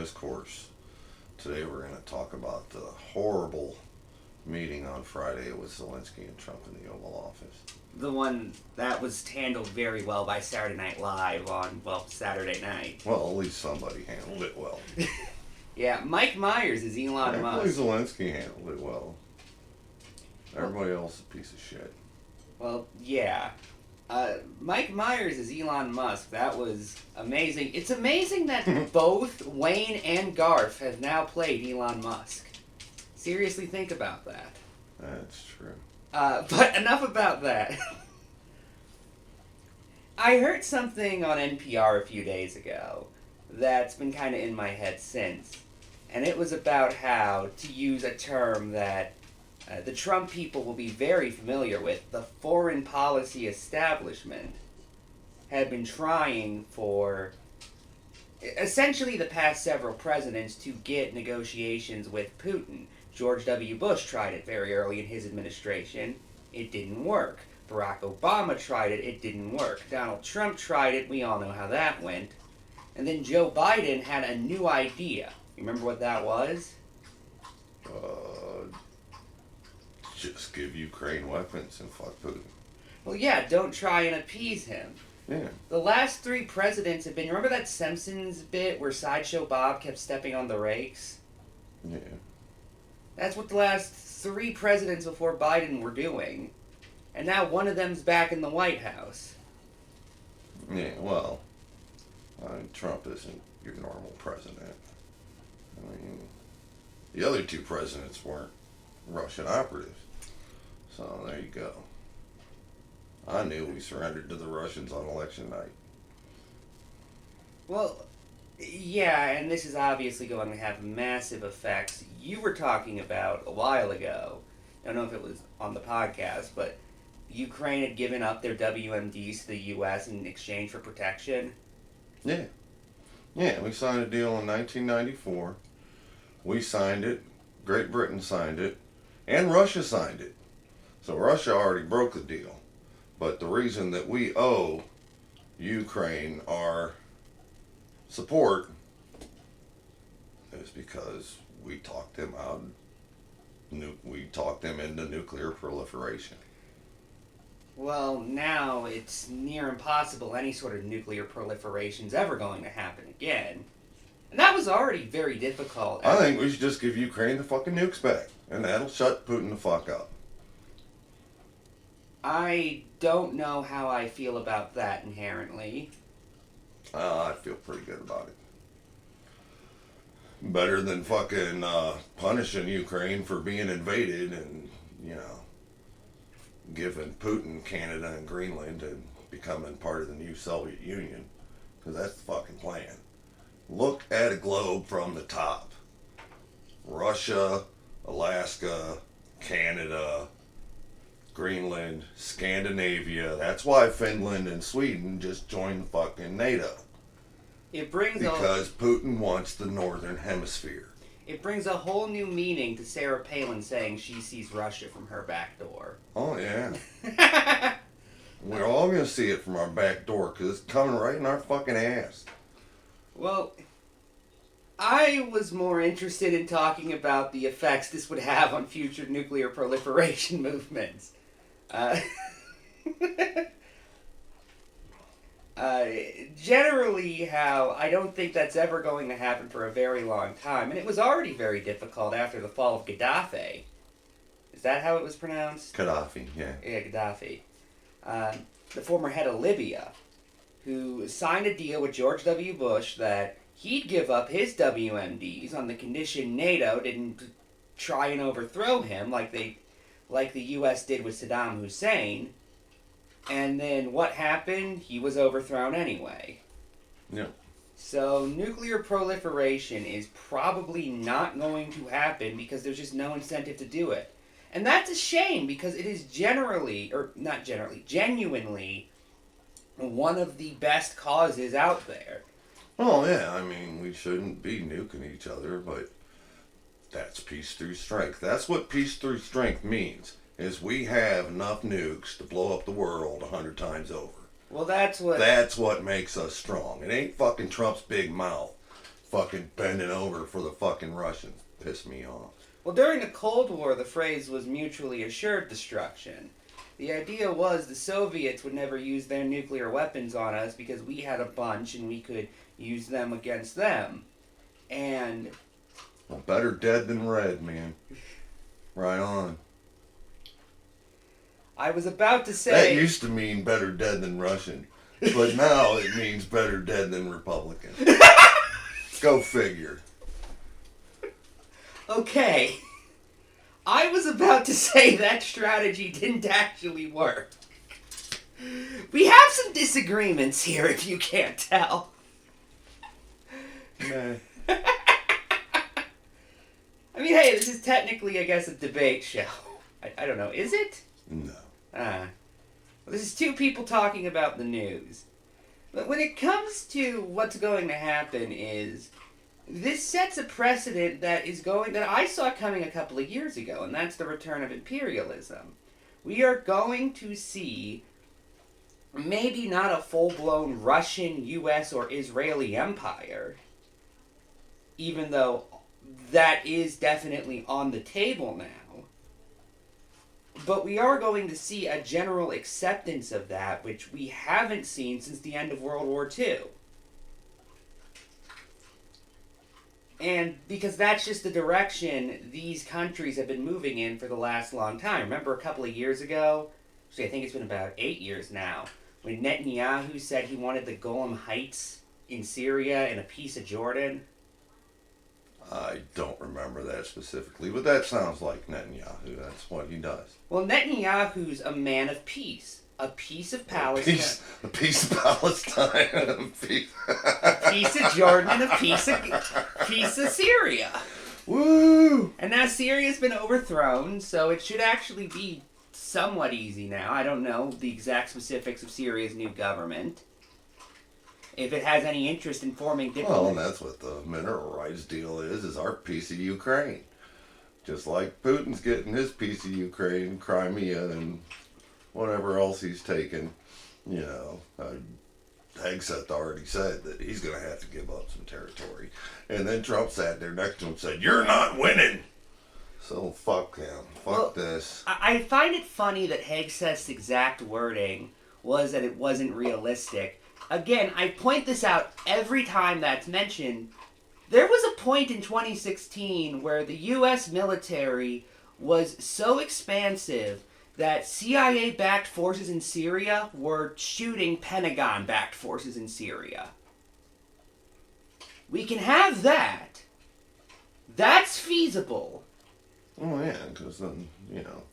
discourse. Today we're going to talk about the horrible meeting on Friday with Zelensky and Trump in the Oval Office. The one that was handled very well by Saturday Night Live on, Saturday night. Well, at least somebody handled it well. Yeah, Mike Myers is Elon Musk. Actually, Zelensky handled it well. Everybody else is a piece of shit. Well, yeah. Mike Myers is Elon Musk. That was amazing. It's amazing that both Wayne and Garth have now played Elon Musk. Seriously, think about that. That's true. But enough about that. I heard something on NPR a few days ago that's been kind of in my head since. And it was about how, to use a term that the Trump people will be very familiar with, the foreign policy establishment had been trying for essentially the past several presidents to get negotiations with Putin. George W. Bush tried it very early in his administration. It didn't work. Barack Obama tried it. It didn't work. Donald Trump tried it. We all know how that went. And then Joe Biden had a new idea. You remember what that was? Just give Ukraine weapons and fuck Putin. Well, yeah, don't try and appease him. Yeah. The last three presidents have been... Remember that Simpsons bit where Sideshow Bob kept stepping on the rakes? Yeah. That's what the last three presidents before Biden were doing. And now one of them's back in the White House. Yeah, well, Trump isn't your normal president. I mean, the other two presidents weren't Russian operatives. So there you go. I knew we surrendered to the Russians on election night. Well, yeah, and this is obviously going to have massive effects. You were talking about a while ago, I don't know if it was on the podcast, but Ukraine had given up their WMDs to the U.S. in exchange for protection. Yeah. Yeah, we signed a deal in 1994. We signed it. Great Britain signed it. And Russia signed it. So Russia already broke the deal. But the reason that we owe Ukraine our support is because we talked them out. We talked them into nuclear proliferation. Well, now it's near impossible any sort of nuclear proliferation's ever going to happen again. And that was already very difficult. I think we should just give Ukraine the fucking nukes back. And that'll shut Putin the fuck up. I don't know how I feel about that inherently. I feel pretty good about it. Better than fucking punishing Ukraine for being invaded and, giving Putin Canada and Greenland and becoming part of the new Soviet Union. Because that's the fucking plan. Look at a globe from the top. Russia, Alaska, Canada, Greenland, Scandinavia. That's why Finland and Sweden just joined fucking NATO. Because Putin wants the northern hemisphere. It brings a whole new meaning to Sarah Palin saying she sees Russia from her back door. Oh, yeah. We're all going to see it from our back door because it's coming right in our fucking ass. Well, I was more interested in talking about the effects this would have on future nuclear proliferation movements. Generally how I don't think that's ever going to happen for a very long time. And it was already very difficult after the fall of Gaddafi. Is that how it was pronounced? Gaddafi, yeah. Yeah, Gaddafi. The former head of Libya, who signed a deal with George W. Bush that he'd give up his WMDs on the condition NATO didn't try and overthrow him like the U.S. did with Saddam Hussein. And then what happened? He was overthrown anyway. Yeah. So nuclear proliferation is probably not going to happen because there's just no incentive to do it. And that's a shame because it is genuinely one of the best causes out there. Oh, yeah, I mean, we shouldn't be nuking each other, but that's peace through strength. That's what peace through strength means, is we have enough nukes to blow up the world 100 times over. Well, that's what... That's what makes us strong. It ain't fucking Trump's big mouth. fucking bending over for the fucking Russians. Piss me off. Well, during the Cold War, the phrase was mutually assured destruction. The idea was the Soviets would never use their nuclear weapons on us because we had a bunch and we could use them against them. And... well, better dead than red, man. Right on. I was about to say... that used to mean better dead than Russian. But now it means better dead than Republican. Go figure. Okay. I was about to say that strategy didn't actually work. We have some disagreements here, if you can't tell. Nah. I mean, hey, this is technically, I guess, a debate show. I don't know. Is it? No. Well, this is two people talking about the news. But when it comes to what's going to happen is... this sets a precedent that I saw coming a couple of years ago, and that's the return of imperialism. We are going to see maybe not a full-blown Russian, U.S., or Israeli empire, even though that is definitely on the table now. But we are going to see a general acceptance of that, which we haven't seen since the end of World War II. And because that's just the direction these countries have been moving in for the last long time. Remember a couple of years ago, actually I think it's been about 8 years now, when Netanyahu said he wanted the Golan Heights in Syria and a piece of Jordan? I don't remember that specifically, but that sounds like Netanyahu. That's what he does. Well, Netanyahu's a man of peace. A piece of Palestine. A piece of Palestine. A piece of Jordan and a piece of Syria. Woo! And now Syria's been overthrown, so it should actually be somewhat easy now. I don't know the exact specifics of Syria's new government. If it has any interest in forming diplomacy. Well, and that's what the mineral rights deal is our piece of Ukraine. Just like Putin's getting his piece of Ukraine, Crimea, and whatever else he's taken, you know, Hegseth already said that he's going to have to give up some territory. And then Trump sat there next to him and said, "You're not winning." So fuck him. Fuck this. I find it funny that Hegseth's exact wording was that it wasn't realistic. Again, I point this out every time that's mentioned. There was a point in 2016 where the U.S. military was so expansive that CIA-backed forces in Syria were shooting Pentagon-backed forces in Syria. We can have that. That's feasible. Oh, yeah, because then, you know,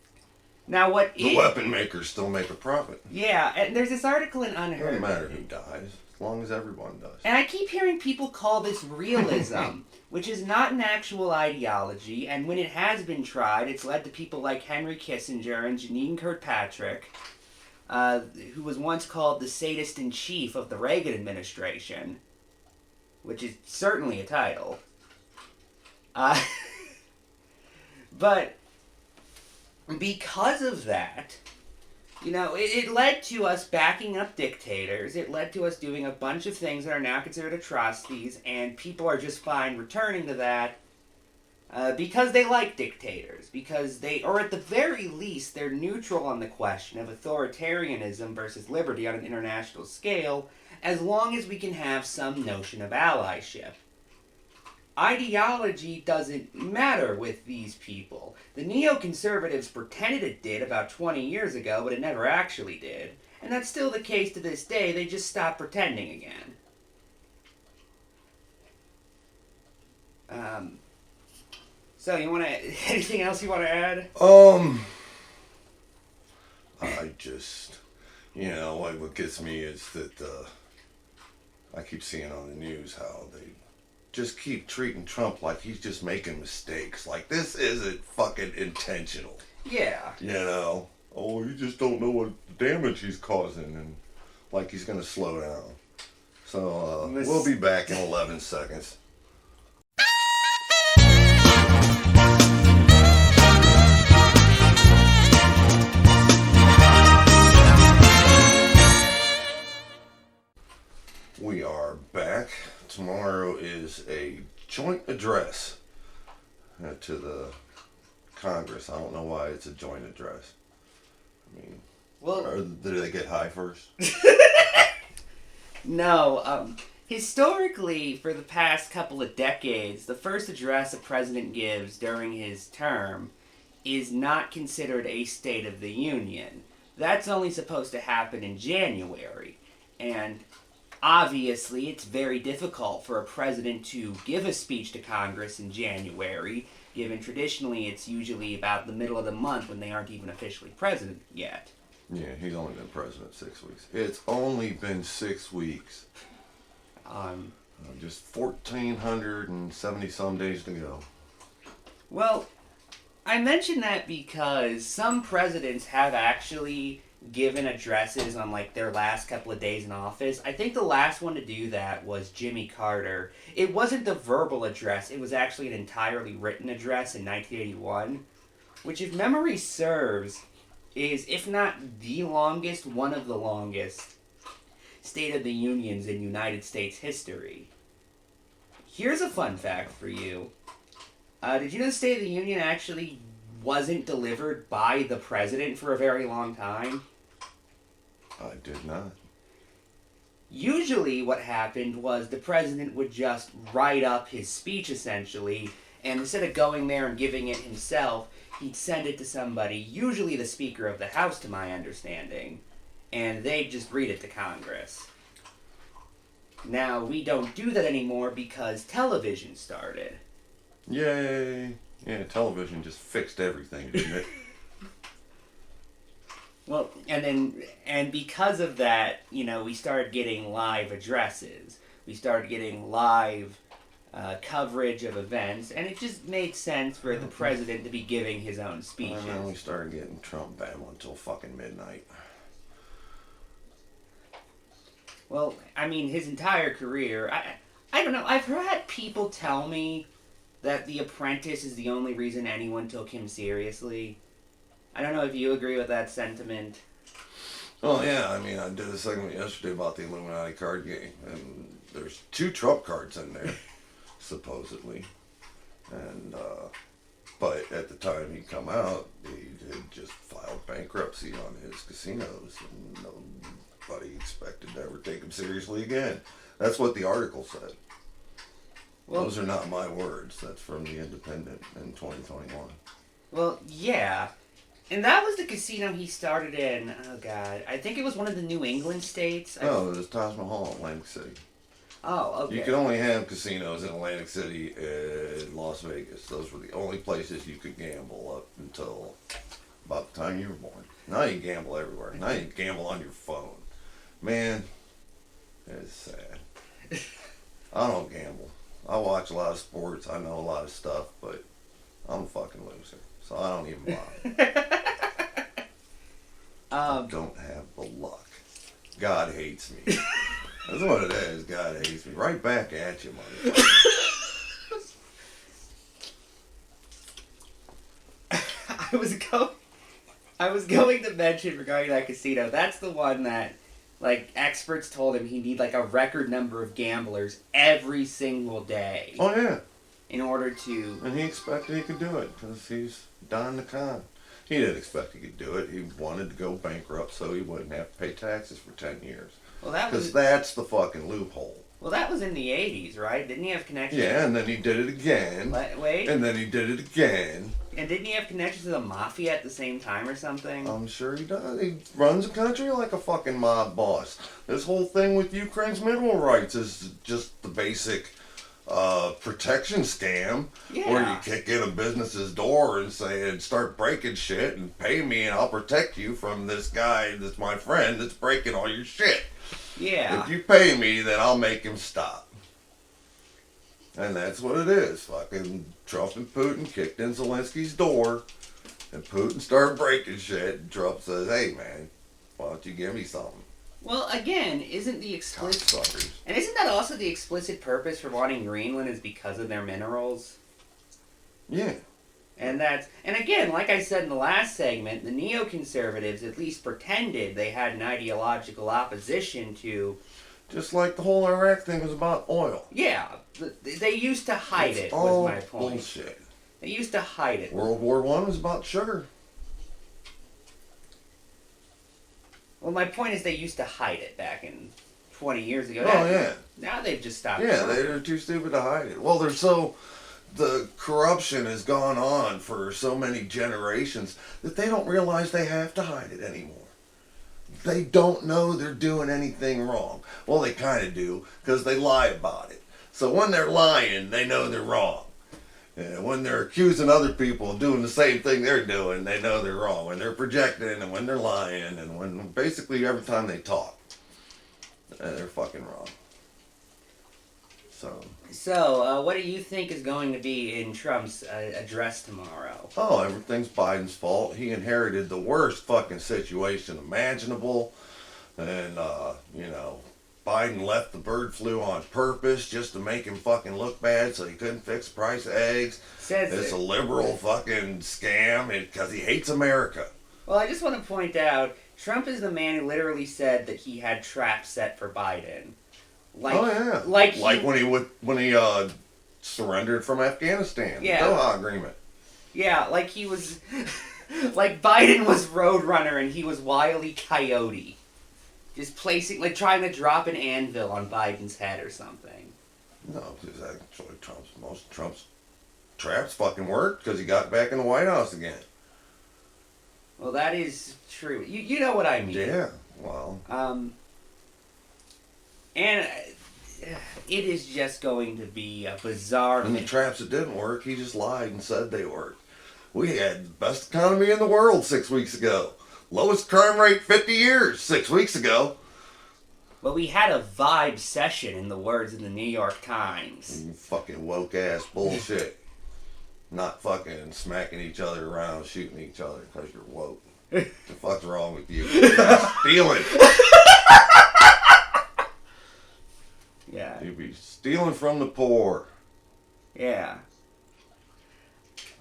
now the weapon makers still make a profit. Yeah, and there's this article in Unheard. Doesn't matter who dies, as long as everyone does. And I keep hearing people call this realism, which is not an actual ideology, and when it has been tried, it's led to people like Henry Kissinger and Janine Kirkpatrick, who was once called the sadist-in-chief of the Reagan administration, which is certainly a title. But because of that, you know, it led to us backing up dictators. It led to us doing a bunch of things that are now considered atrocities, and people are just fine returning to that because they like dictators. Because they, or at the very least, they're neutral on the question of authoritarianism versus liberty on an international scale, as long as we can have some notion of allyship. Ideology doesn't matter with these people. The neoconservatives pretended it did about 20 years ago, but it never actually did. And that's still the case to this day, they just stopped pretending again. So, you want to... anything else you want to add? I just... you know, what gets me is that I keep seeing on the news how they just keep treating Trump like he's just making mistakes. Like, this isn't fucking intentional. Yeah. You know? Oh, you just don't know what damage he's causing, and like he's going to slow down. So, we'll be back in 11 seconds. We are back. Tomorrow is a joint address to the Congress. I don't know why it's a joint address. I mean, Well, or did they get high first? no. Historically, for the past couple of decades, the first address a president gives during his term is not considered a State of the Union. That's only supposed to happen in January. And obviously, it's very difficult for a president to give a speech to Congress in January, given traditionally it's usually about the middle of the month when they aren't even officially president yet. Yeah, he's only been president 6 weeks. It's only been 6 weeks. Just 1,470 some days to go. Well, I mention that because some presidents have actually given addresses on like their last couple of days in office. I think the last one to do that was Jimmy Carter. It wasn't the verbal address, it was actually an entirely written address in 1981, which, if memory serves, is, if not the longest, one of the longest State of the Unions in United States history. Here's a fun fact for you. Did you know the State of the Union actually wasn't delivered by the president for a very long time? I did not. Usually what happened was the president would just write up his speech, essentially, and instead of going there and giving it himself, he'd send it to somebody, usually the Speaker of the House, to my understanding, and they'd just read it to Congress. Now, we don't do that anymore because television started. Yay! Yeah, television just fixed everything, didn't it? Well, and because of that, we started getting live addresses. We started getting live coverage of events, and it just made sense for the president to be giving his own speeches. And then we started getting Trump babbling until fucking midnight. Well, I mean, his entire career, I don't know, I've had people tell me that The Apprentice is the only reason anyone took him seriously. I don't know if you agree with that sentiment. Oh yeah, I mean, I did a segment yesterday about the Illuminati card game, and there's 2 Trump cards in there, supposedly. And, but at the time he come out, he had just filed bankruptcy on his casinos, and nobody expected to ever take him seriously again. That's what the article said. Well, those are not my words. That's from The Independent in 2021. Well, yeah. And that was the casino he started in, oh god, I think it was one of the New England states. No, it was Taj Mahal, Atlantic City. Oh, okay. You could only have casinos in Atlantic City and Las Vegas. Those were the only places you could gamble up until about the time you were born. Now you gamble everywhere. Now you gamble on your phone. Man, it's sad. I don't gamble. I watch a lot of sports. I know a lot of stuff, but I'm a fucking loser. So I don't even bother. I don't have the luck. God hates me. That's what it is. God hates me. Right back at you, motherfucker. I was going to mention regarding that casino, that's the one that, like, experts told him he'd need, like, a record number of gamblers every single day. Oh, yeah. In order to... And he expected he could do it, because he's Don the Con. He didn't expect he could do it. He wanted to go bankrupt so he wouldn't have to pay taxes for 10 years. Well, that was... Because that's the fucking loophole. Well, that was in the 80s, right? Didn't he have connections? Yeah, and then he did it again. Wait. And then he did it again. And didn't he have connections to the mafia at the same time or something? I'm sure he does. He runs the country like a fucking mob boss. This whole thing with Ukraine's mineral rights is just the basic protection scam. Yeah. Where you kick in a business's door and say, and start breaking shit and pay me and I'll protect you from this guy that's my friend that's breaking all your shit. Yeah. If you pay me, then I'll make him stop. And that's what it is. Fucking Trump and Putin kicked in Zelensky's door, and Putin started breaking shit, and Trump says, hey man, why don't you give me something? Well, again, isn't the Cocksuckers. And isn't that also the explicit purpose for wanting Greenland is because of their minerals? Yeah. And again, like I said in the last segment, the neoconservatives at least pretended they had an ideological opposition to Just like the whole Iraq thing was about oil. Yeah, they used to hide it. All Was my point. bullshit. They used to hide it. World War One was about sugar. Well, my point is they used to hide it back in 20 years ago. Oh, yeah. Now they've just stopped. Yeah, they're too stupid to hide it. Well, the corruption has gone on for so many generations that they don't realize they have to hide it anymore. They don't know they're doing anything wrong. Well, they kind of do, because they lie about it. So when they're lying, they know they're wrong. And when they're accusing other people of doing the same thing they're doing, they know they're wrong. When they're projecting and when they're lying and when basically every time they talk, they're fucking wrong. So, what do you think is going to be in Trump's address tomorrow? Oh, everything's Biden's fault. He inherited the worst fucking situation imaginable. And, Biden left the bird flu on purpose just to make him fucking look bad so he couldn't fix the price of eggs. It's a liberal fucking scam because he hates America. Well, I just want to point out, Trump is the man who literally said that he had traps set for Biden. Like when he surrendered from Afghanistan. Yeah. The Doha Agreement. Yeah, like he was... like Biden was Roadrunner and he was Wile E. Coyote. Just trying to drop an anvil on Biden's head or something. No, because actually most Trump's traps fucking worked because he got back in the White House again. Well, that is true. You know what I mean. Yeah, well. And it is just going to be a bizarre... And the traps that didn't work, he just lied and said they worked. We had the best economy in the world 6 weeks ago. Lowest crime rate 50 years 6 weeks ago. Well, we had a vibe session, in the words of the New York Times. You fucking woke ass bullshit. Not fucking smacking each other around, shooting each other because you're woke. What the fuck's wrong with you? You're stealing. Yeah. You'd be stealing from the poor. Yeah.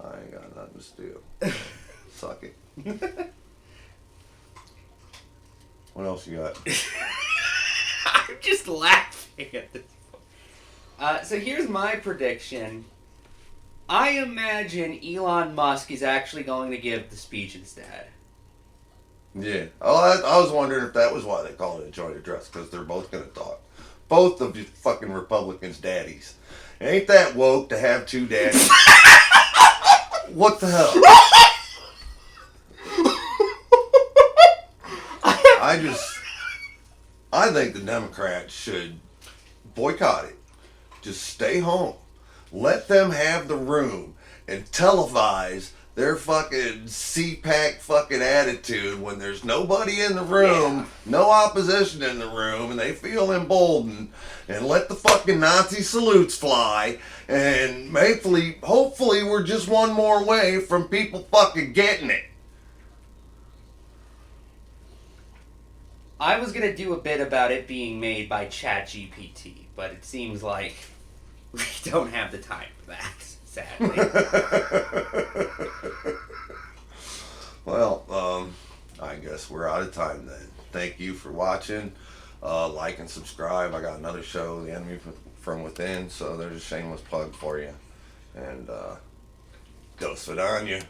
I ain't got nothing to steal. Suck it. What else you got? I'm just laughing at this point. So here's my prediction. I imagine Elon Musk is actually going to give the speech instead. Yeah. Oh, I was wondering if that was why they called it a joint address, because they're both going to talk. Both of you fucking Republicans' daddies. Ain't that woke to have two daddies? What the hell? I think the Democrats should boycott it. Just stay home. Let them have the room and televise their fucking CPAC fucking attitude when there's nobody in the room, no opposition in the room, and they feel emboldened, and let the fucking Nazi salutes fly, and hopefully we're just one more way from people fucking getting it. I was going to do a bit about it being made by ChatGPT, but it seems like we don't have the time for that, sadly. Well, I guess we're out of time then. Thank you for watching. Like and subscribe. I got another show, The Enemy from Within, so there's a shameless plug for you. And go sit on you.